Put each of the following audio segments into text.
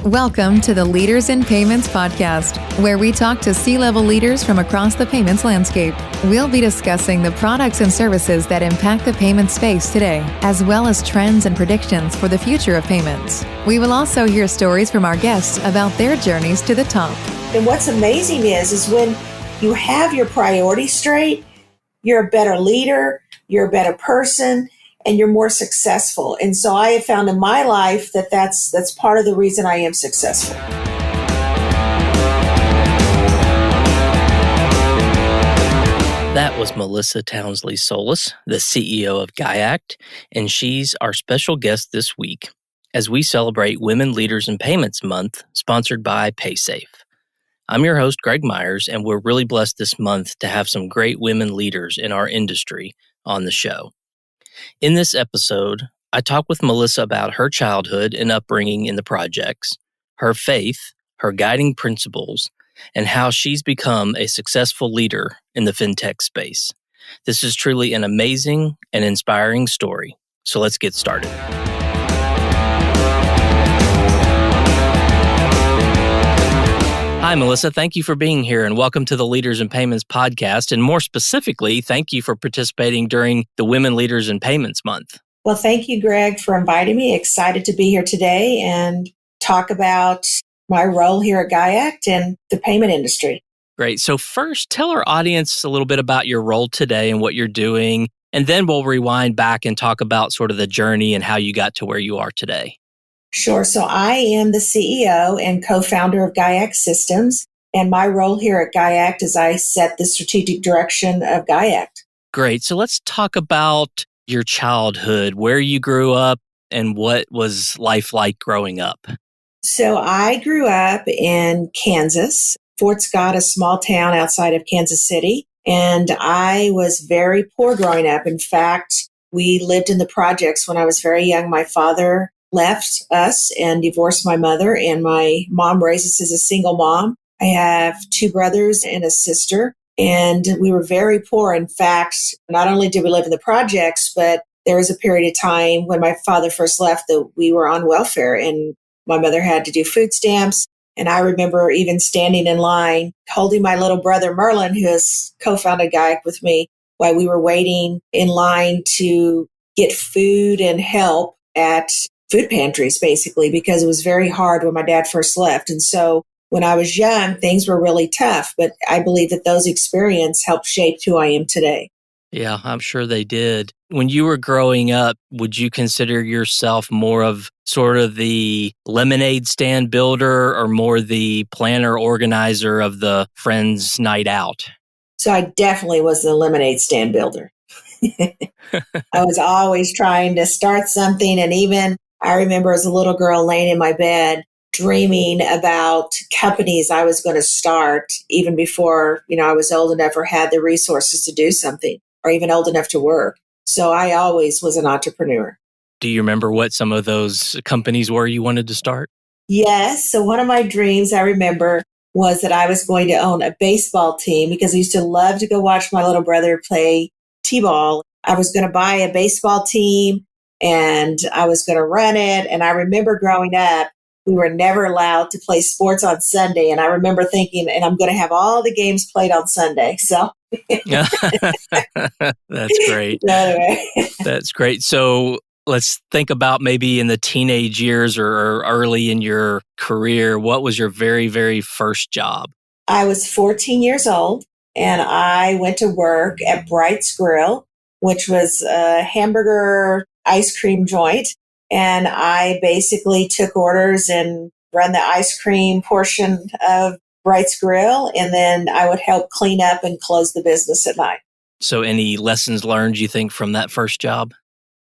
Welcome to the Leaders in Payments podcast, where we talk to C-level leaders from across the payments landscape. We'll be discussing the products and services that impact the payment space today, as well as trends and predictions for the future of payments. We will also hear stories from our guests about their journeys to the top. And what's amazing is when you have your priorities straight, you're a better leader, you're a better person, and you're more successful. And so I have found in my life that that's part of the reason I am successful. That was Melissa Townsley-Solis, the CEO of GIACT, and she's our special guest this week as we celebrate Women Leaders in Payments Month, sponsored by PaySafe. I'm your host, Greg Myers, and we're really blessed this month to have some great women leaders in our industry on the show. In this episode, I talk with Melissa about her childhood and upbringing in the projects, her faith, her guiding principles, and how she's become a successful leader in the fintech space. This is truly an amazing and inspiring story. So let's get started. Hi, Melissa. Thank you for being here and welcome to the Leaders in Payments podcast. And more specifically, thank you for participating during the Women Leaders in Payments Month. Well, thank you, Greg, for inviting me. Excited to be here today and talk about my role here at GIACT and the payment industry. Great. So first, tell our audience a little bit about your role today and what you're doing. And then we'll rewind back and talk about sort of the journey and how you got to where you are today. Sure. So I am the CEO and co-founder of GIACT Systems, and my role here at GIACT is I set the strategic direction of GIACT. Great. So let's talk about your childhood, where you grew up, and what was life like growing up. So I grew up in Kansas, Fort Scott, a small town outside of Kansas City, and I was very poor growing up. In fact, we lived in the projects when I was very young. My father left us and divorced my mother, and my mom raised us as a single mom. I have two brothers and a sister, and we were very poor. In fact, not only did we live in the projects, but there was a period of time when my father first left that we were on welfare, and my mother had to do food stamps. And I remember even standing in line, holding my little brother Merlin, who has co-founded GIACT with me, while we were waiting in line to get food and help at food pantries, basically, because it was very hard when my dad first left. And so when I was young, things were really tough, but I believe that those experiences helped shape who I am today. Yeah, I'm sure they did. When you were growing up, would you consider yourself more of sort of the lemonade stand builder or more the planner organizer of the friends' night out? So I definitely was the lemonade stand builder. I was always trying to start something, and even I remember as a little girl laying in my bed dreaming about companies I was going to start even before, I was old enough or had the resources to do something or even old enough to work. So I always was an entrepreneur. Do you remember what some of those companies were you wanted to start? Yes. So one of my dreams I remember was that I was going to own a baseball team because I used to love to go watch my little brother play t-ball. I was going to buy a baseball team and I was going to run it. And I remember growing up, we were never allowed to play sports on Sunday. And I remember thinking, and I'm going to have all the games played on Sunday. So that's great. That's great. So let's think about maybe in the teenage years or early in your career, what was your very, very first job? I was 14 years old and I went to work at Bright's Grill, which was a hamburger ice cream joint. And I basically took orders and run the ice cream portion of Bright's Grill. And then I would help clean up and close the business at night. So any lessons learned, you think, from that first job?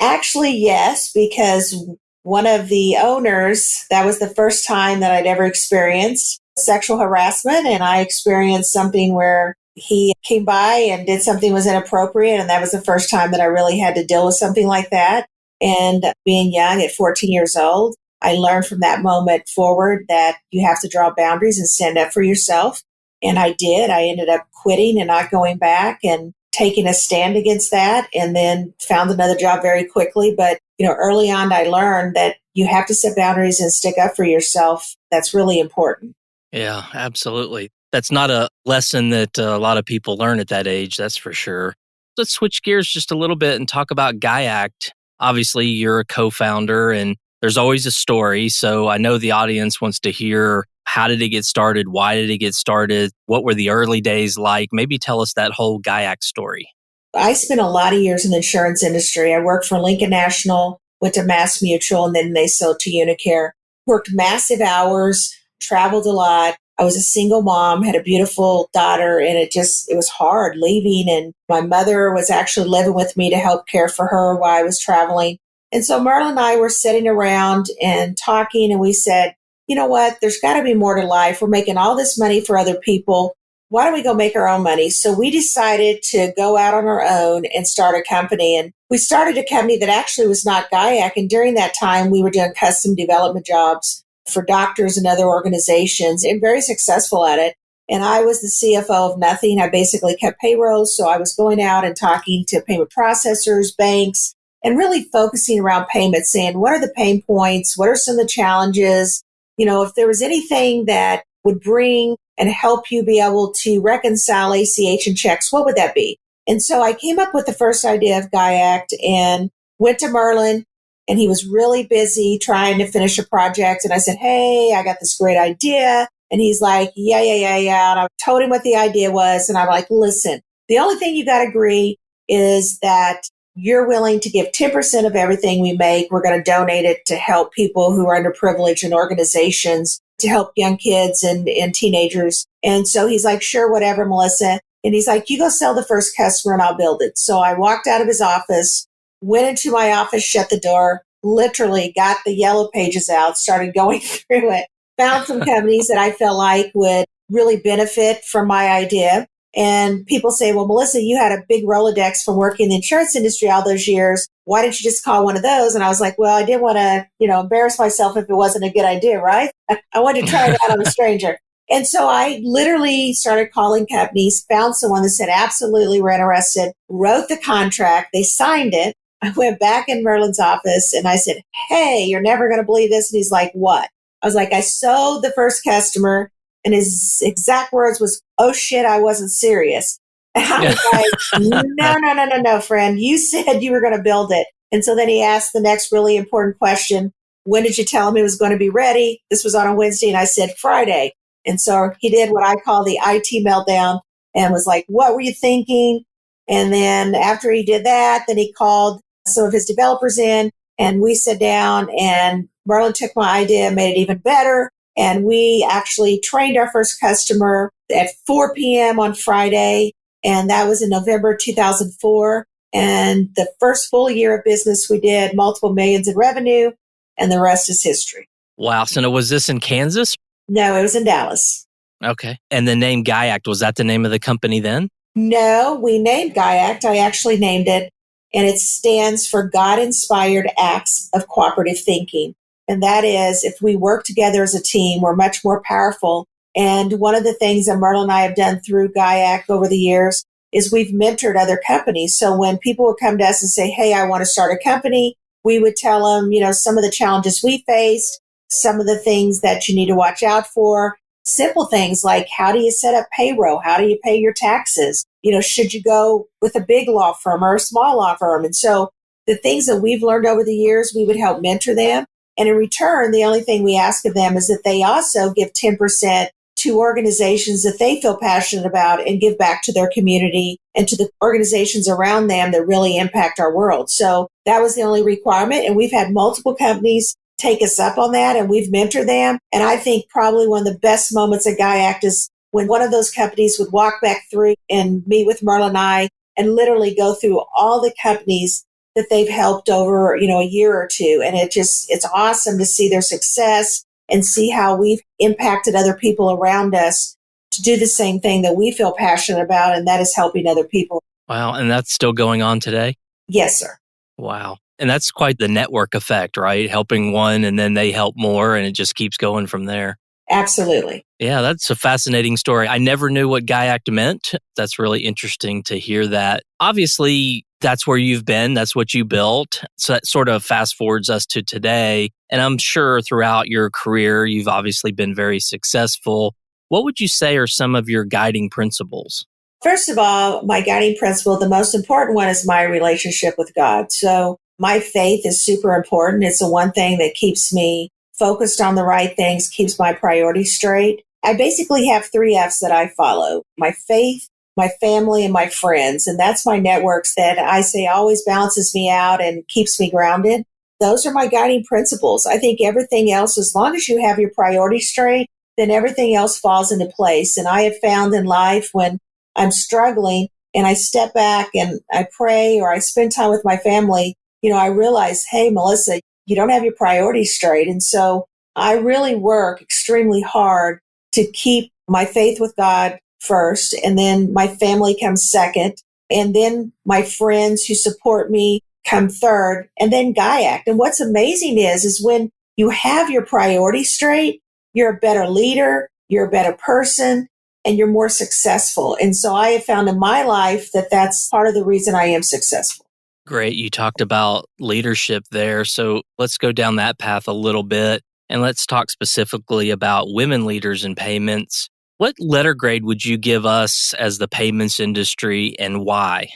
Actually, yes, because one of the owners, that was the first time that I'd ever experienced sexual harassment. And I experienced something where he came by and did something that was inappropriate. And that was the first time that I really had to deal with something like that. And being young at 14 years old, I learned from that moment forward that you have to draw boundaries and stand up for yourself. And I did. I ended up quitting and not going back and taking a stand against that, and then found another job very quickly. But early on, I learned that you have to set boundaries and stick up for yourself. That's really important. Yeah, absolutely. That's not a lesson that a lot of people learn at that age, that's for sure. Let's switch gears just a little bit and talk about GIACT. Obviously, you're a co-founder and there's always a story. So I know the audience wants to hear, how did it get started? Why did it get started? What were the early days like? Maybe tell us that whole GIACT story. I spent a lot of years in the insurance industry. I worked for Lincoln National, went to Mass Mutual, and then they sold to Unicare. Worked massive hours, traveled a lot. I was a single mom, had a beautiful daughter, and it was hard leaving. And my mother was actually living with me to help care for her while I was traveling. And so Marla and I were sitting around and talking, and we said, you know what? There's got to be more to life. We're making all this money for other people. Why don't we go make our own money? So we decided to go out on our own and start a company. And we started a company that actually was not GIACT. And during that time, we were doing custom development jobs for doctors and other organizations and very successful at it. And I was the CFO of nothing. I basically kept payrolls. So I was going out and talking to payment processors, banks, and really focusing around payments, saying, what are the pain points? What are some of the challenges? If there was anything that would bring and help you be able to reconcile ACH and checks, what would that be? And so I came up with the first idea of GIACT and went to Merlin, and he was really busy trying to finish a project. And I said, hey, I got this great idea. And he's like, yeah. And I told him what the idea was. And I'm like, listen, the only thing you got to agree is that you're willing to give 10% of everything we make. We're going to donate it to help people who are underprivileged and organizations, to help young kids and teenagers. And so he's like, sure, whatever, Melissa. And he's like, you go sell the first customer and I'll build it. So I walked out of his office, went into my office, shut the door, literally got the yellow pages out, started going through it, found some companies that I felt like would really benefit from my idea. And people say, well, Melissa, you had a big Rolodex from working in the insurance industry all those years. Why didn't you just call one of those? And I was like, well, I didn't want to, embarrass myself if it wasn't a good idea, right? I wanted to try it out on a stranger. And so I literally started calling companies, found someone that said, absolutely, we're interested, wrote the contract. They signed it. I went back in Merlin's office and I said, hey, you're never going to believe this. And he's like, what? I was like, I sold the first customer. And his exact words was, oh shit, I wasn't serious. And I was like, no, friend. You said you were going to build it. And so then he asked the next really important question. When did you tell him it was going to be ready? This was on a Wednesday. And I said, Friday. And so he did what I call the IT meltdown and was like, what were you thinking? And then after he did that, then he called some of his developers in and we sat down and Merlin took my idea and made it even better. And we actually trained our first customer at 4 p.m. on Friday. And that was in November 2004. And the first full year of business, we did multiple millions in revenue. And the rest is history. Wow. So was this in Kansas? No, it was in Dallas. Okay. And the name GIACT, was that the name of the company then? No, we named GIACT. I actually named it. And it stands for God-Inspired Acts of Cooperative Thinking. And that is, if we work together as a team, we're much more powerful. And one of the things that Merle and I have done through GIACT over the years is we've mentored other companies. So when people would come to us and say, hey, I want to start a company, we would tell them, some of the challenges we faced, some of the things that you need to watch out for, simple things like how do you set up payroll? How do you pay your taxes? Should you go with a big law firm or a small law firm? And so the things that we've learned over the years, we would help mentor them. And in return, the only thing we ask of them is that they also give 10% to organizations that they feel passionate about and give back to their community and to the organizations around them that really impact our world. So that was the only requirement. And we've had multiple companies take us up on that and we've mentored them. And I think probably one of the best moments at GIACT is when one of those companies would walk back through and meet with Merle and I and literally go through all the companies that they've helped over, a year or two. And it's awesome to see their success and see how we've impacted other people around us to do the same thing that we feel passionate about. And that is helping other people. Wow. And that's still going on today? Yes, sir. Wow. And that's quite the network effect, right? Helping one and then they help more and it just keeps going from there. Absolutely. Yeah, that's a fascinating story. I never knew what GIACT meant. That's really interesting to hear that. Obviously, that's where you've been. That's what you built. So that sort of fast forwards us to today. And I'm sure throughout your career, you've obviously been very successful. What would you say are some of your guiding principles? First of all, my guiding principle, the most important one is my relationship with God. So my faith is super important. It's the one thing that keeps me focused on the right things, keeps my priorities straight. I basically have 3 F's that I follow: my faith, my family, and my friends. And that's my networks that I say always balances me out and keeps me grounded. Those are my guiding principles. I think everything else, as long as you have your priorities straight, then everything else falls into place. And I have found in life when I'm struggling and I step back and I pray or I spend time with my family, I realize, hey, Melissa, you don't have your priorities straight. And so I really work extremely hard to keep my faith with God first, and then my family comes second, and then my friends who support me come third, and then GIACT. And what's amazing is when you have your priorities straight, you're a better leader, you're a better person, and you're more successful. And so I have found in my life that that's part of the reason I am successful. Great. You talked about leadership there. So let's go down that path a little bit. And let's talk specifically about women leaders in payments. What letter grade would you give us as the payments industry, and why?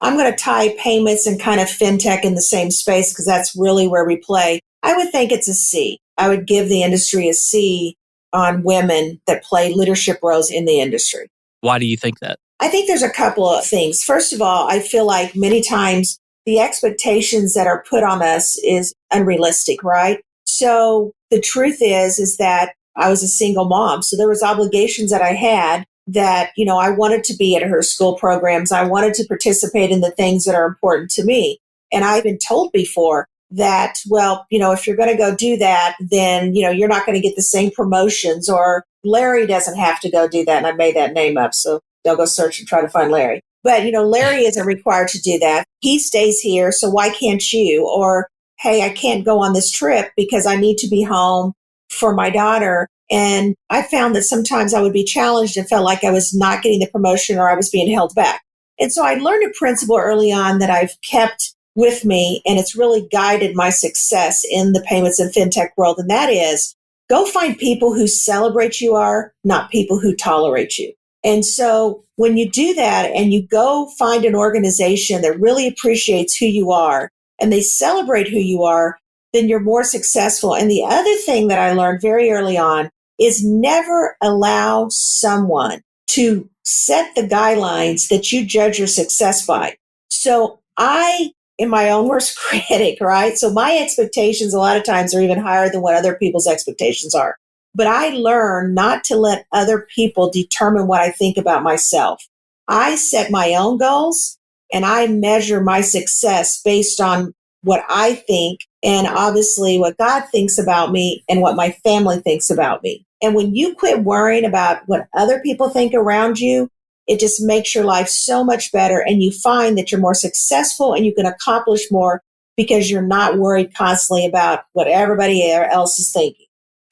I'm going to tie payments and kind of fintech in the same space because that's really where we play. I would think it's a C. I would give the industry a C on women that play leadership roles in the industry. Why do you think that? I think there's a couple of things. First of all, I feel like many times the expectations that are put on us is unrealistic, right? So the truth is that I was a single mom. So there was obligations that I had that, I wanted to be at her school programs. I wanted to participate in the things that are important to me. And I've been told before that, well, if you're going to go do that, then, you're not going to get the same promotions, or Larry doesn't have to go do that. And I made that name up. So they'll go search and try to find Larry. But, Larry isn't required to do that. He stays here. So why can't you? Or, hey, I can't go on this trip because I need to be home for my daughter. And I found that sometimes I would be challenged and felt like I was not getting the promotion or I was being held back. And so I learned a principle early on that I've kept with me, and it's really guided my success in the payments and fintech world. And that is, go find people who celebrate you are, not people who tolerate you. And so when you do that and you go find an organization that really appreciates who you are and they celebrate who you are, then you're more successful. And the other thing that I learned very early on is never allow someone to set the guidelines that you judge your success by. So I am my own worst critic, right? So my expectations a lot of times are even higher than what other people's expectations are. But I learn not to let other people determine what I think about myself. I set my own goals and I measure my success based on what I think and obviously what God thinks about me and what my family thinks about me. And when you quit worrying about what other people think around you, it just makes your life so much better. And you find that you're more successful and you can accomplish more because you're not worried constantly about what everybody else is thinking.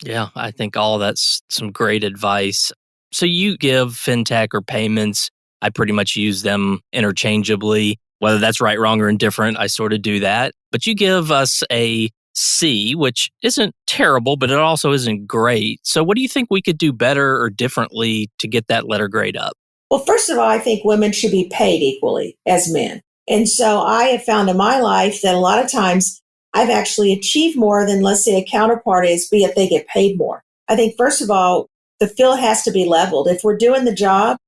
Yeah, I think all that's some great advice. So you give fintech or payments, I pretty much use them interchangeably. Whether that's right, wrong, or indifferent, I sort of do that. But you give us a C, which isn't terrible, but it also isn't great. So what do you think we could do better or differently to get that letter grade up? Well, first of all, I think women should be paid equally as men. And so I have found in my life that a lot of times I've actually achieved more than, let's say, a counterpart is, be it they get paid more. I think, first of all, the field has to be leveled. If we're doing the job,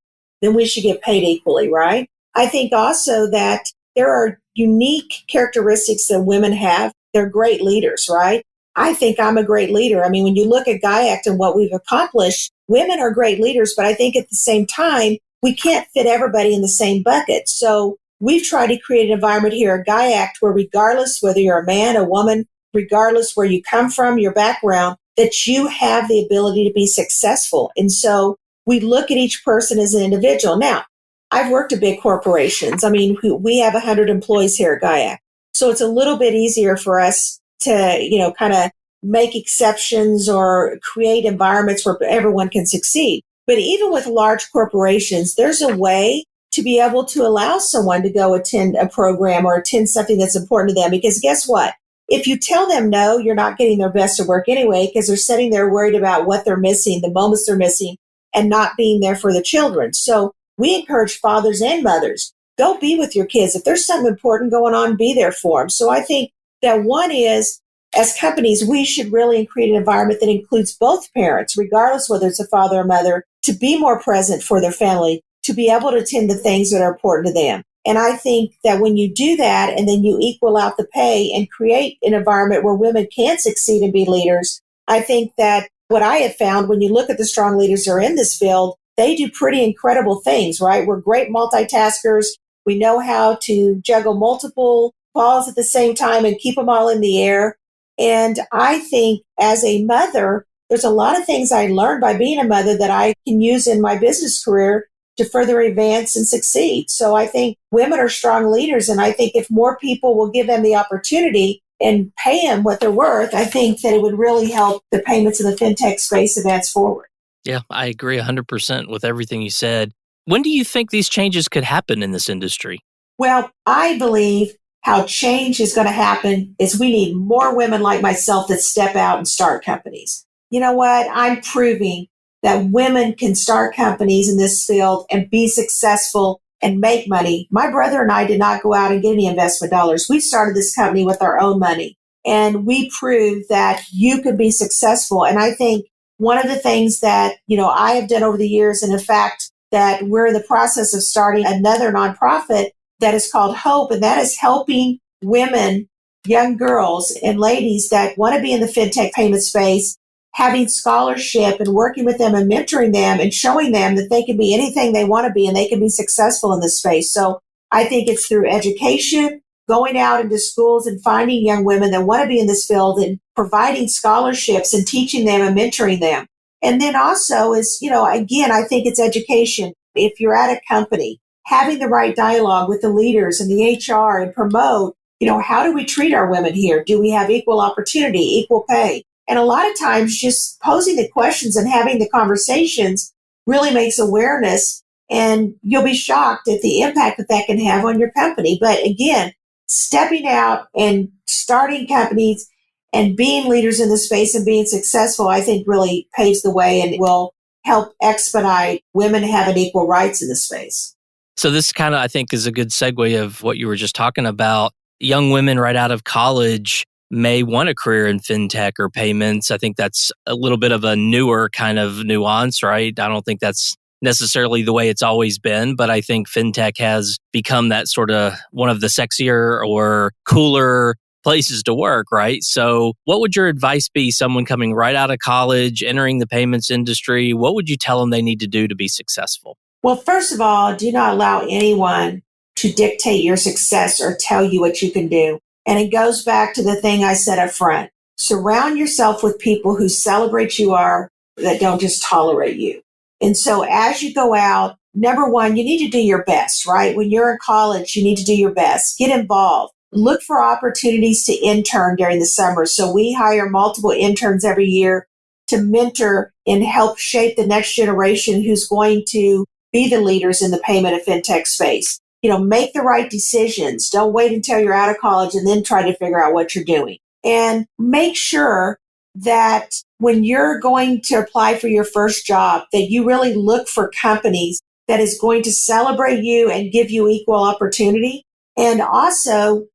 then we should get paid equally, right? I think also that there are unique characteristics that women have. They're great leaders, right? I think I'm a great leader. I mean, when you look at GIACT and what we've accomplished, women are great leaders, but I think at the same time, we can't fit everybody in the same bucket. So we've tried to create an environment here at GIACT where regardless whether you're a man, a woman, regardless where you come from, your background, that you have the ability to be successful. And so we look at each person as an individual. Now, I've worked at big corporations. I mean, we have 100 employees here at GIACT. So it's a little bit easier for us to, kind of make exceptions or create environments where everyone can succeed. But even with large corporations, there's a way to be able to allow someone to go attend a program or attend something that's important to them. Because guess what? If you tell them no, you're not getting their best of work anyway, because they're sitting there worried about what they're missing, the moments they're missing, and not being there for the children. So we encourage fathers and mothers, go be with your kids. If there's something important going on, be there for them. So I think that one is, as companies, we should really create an environment that includes both parents, regardless whether it's a father or mother, to be more present for their family, to be able to attend the things that are important to them. And I think that when you do that and then you equal out the pay and create an environment where women can succeed and be leaders, I think that what I have found when you look at the strong leaders that are in this field, they do pretty incredible things, right? We're great multitaskers. We know how to juggle multiple balls at the same time and keep them all in the air. And I think as a mother, there's a lot of things I learned by being a mother that I can use in my business career to further advance and succeed. So I think women are strong leaders. And I think if more people will give them the opportunity and pay them what they're worth, I think that it would really help the payments in the fintech space advance forward. Yeah, I agree 100% with everything you said. When do you think these changes could happen in this industry? Well, I believe how change is going to happen is we need more women like myself that step out and start companies. You know what? I'm proving that women can start companies in this field and be successful and make money. My brother and I did not go out and get any investment dollars. We started this company with our own money, and we proved that you could be successful. And I think one of the things that, I have done over the years, and in fact, that we're in the process of starting another nonprofit that is called Hope, and that is helping women, young girls and ladies that want to be in the fintech payment space, having scholarship and working with them and mentoring them and showing them that they can be anything they want to be and they can be successful in this space. So I think it's through education, going out into schools and finding young women that want to be in this field and providing scholarships and teaching them and mentoring them. And then also is, again, I think it's education. If you're at a company, having the right dialogue with the leaders and the HR and promote, how do we treat our women here? Do we have equal opportunity, equal pay? And a lot of times just posing the questions and having the conversations really makes awareness, and you'll be shocked at the impact that that can have on your company. But again, stepping out and starting companies and being leaders in the space and being successful, I think really paves the way and will help expedite women having equal rights in the space. So this kind of, I think, is a good segue of what you were just talking about. Young women right out of college may want a career in fintech or payments. I think that's a little bit of a newer kind of nuance, right? I don't think that's necessarily the way it's always been, but I think fintech has become that sort of one of the sexier or cooler places to work, right? So what would your advice be, someone coming right out of college, entering the payments industry? What would you tell them they need to do to be successful? Well, first of all, do not allow anyone to dictate your success or tell you what you can do. And it goes back to the thing I said up front. Surround yourself with people who celebrate you that don't just tolerate you. And so as you go out, number one, you need to do your best, right? When you're in college, you need to do your best. Get involved. Look for opportunities to intern during the summer. So we hire multiple interns every year to mentor and help shape the next generation who's going to be the leaders in the payment and fintech space. Make the right decisions. Don't wait until you're out of college and then try to figure out what you're doing. And make sure that when you're going to apply for your first job, that you really look for companies that is going to celebrate you and give you equal opportunity. And also,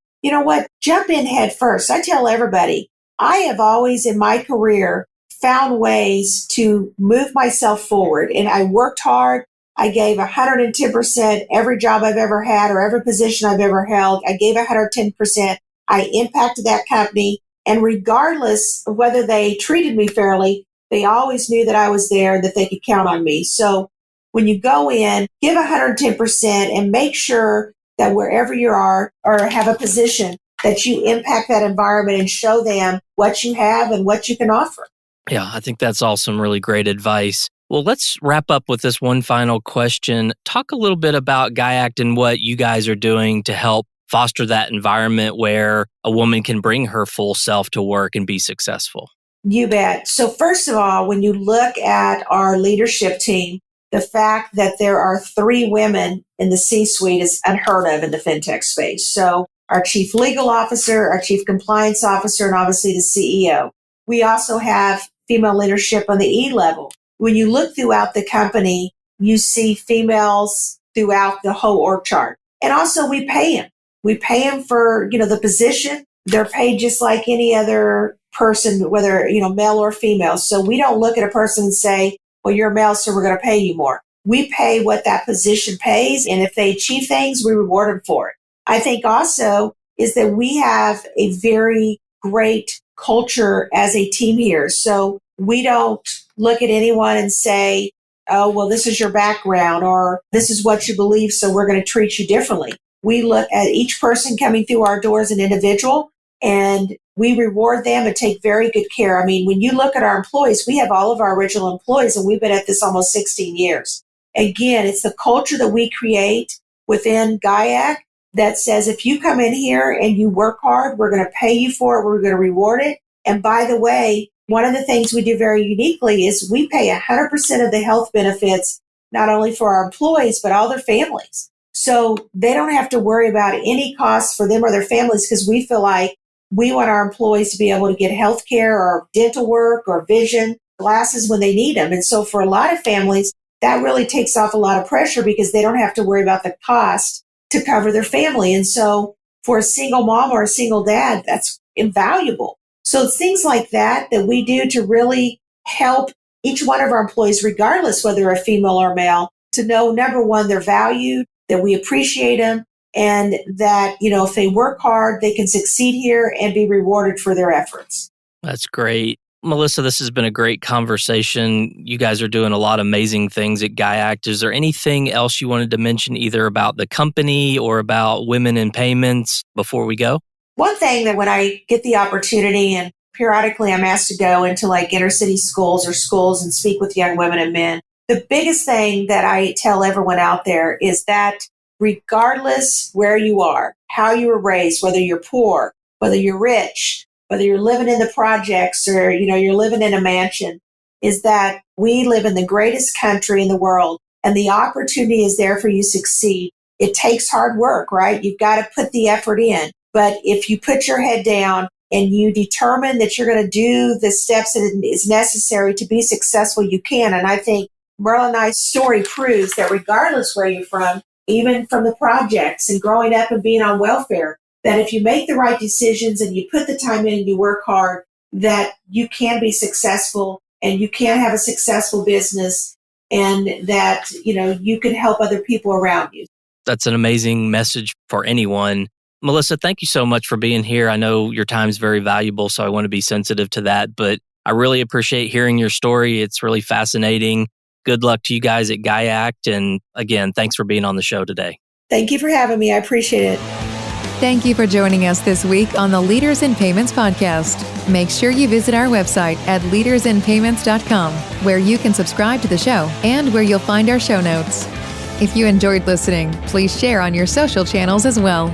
jump in head first. I tell everybody, I have always in my career found ways to move myself forward, and I worked hard. I gave 110% every job I've ever had or every position I've ever held. I gave 110%. I impacted that company. And regardless of whether they treated me fairly, they always knew that I was there and that they could count on me. So when you go in, give 110% and make sure that wherever you are or have a position, that you impact that environment and show them what you have and what you can offer. Yeah, I think that's all some really great advice. Well, let's wrap up with this one final question. Talk a little bit about GIACT and what you guys are doing to help foster that environment where a woman can bring her full self to work and be successful. You bet. So first of all, when you look at our leadership team, The fact that there are 3 women in the C-suite is unheard of in the fintech space. So our chief legal officer, our chief compliance officer, and obviously the CEO. We also have female leadership on the E level. When you look throughout the company, you see females throughout the whole org chart. And also we pay them. We pay them for, the position. They're paid just like any other person, whether, male or female. So we don't look at a person and say, well, you're a male, so we're going to pay you more. We pay what that position pays. And if they achieve things, we reward them for it. I think also is that we have a very great culture as a team here. So we don't look at anyone and say, oh, well, this is your background or this is what you believe, so we're going to treat you differently. We look at each person coming through our door as an individual, and we reward them and take very good care. I mean, when you look at our employees, we have all of our original employees, and we've been at this almost 16 years. Again, it's the culture that we create within GIACT that says if you come in here and you work hard, we're going to pay you for it, we're going to reward it. And by the way, one of the things we do very uniquely is we pay 100% of the health benefits, not only for our employees, but all their families. So they don't have to worry about any costs for them or their families because we feel like we want our employees to be able to get health care or dental work or vision, glasses when they need them. And so for a lot of families, that really takes off a lot of pressure because they don't have to worry about the cost to cover their family. And so for a single mom or a single dad, that's invaluable. So it's things like that we do to really help each one of our employees, regardless whether they're a female or male, to know, number one, they're valued, that we appreciate them, and that, if they work hard, they can succeed here and be rewarded for their efforts. That's great. Melissa, this has been a great conversation. You guys are doing a lot of amazing things at GIACT. Is there anything else you wanted to mention either about the company or about women in payments before we go? One thing that when I get the opportunity, and periodically I'm asked to go into like inner city schools or schools and speak with young women and men, the biggest thing that I tell everyone out there is that regardless where you are, how you were raised, whether you're poor, whether you're rich, whether you're living in the projects or, you're living in a mansion, is that we live in the greatest country in the world and the opportunity is there for you to succeed. It takes hard work, right? You've got to put the effort in. But if you put your head down and you determine that you're going to do the steps that is necessary to be successful, you can. And I think Merle and I's story proves that regardless where you're from, even from the projects and growing up and being on welfare, that if you make the right decisions and you put the time in and you work hard, that you can be successful and you can have a successful business and that, you can help other people around you. That's an amazing message for anyone. Melissa, thank you so much for being here. I know your time is very valuable, so I want to be sensitive to that, but I really appreciate hearing your story. It's really fascinating. Good luck to you guys at GIACT. And again, thanks for being on the show today. Thank you for having me. I appreciate it. Thank you for joining us this week on the Leaders in Payments podcast. Make sure you visit our website at leadersinpayments.com, where you can subscribe to the show and where you'll find our show notes. If you enjoyed listening, please share on your social channels as well.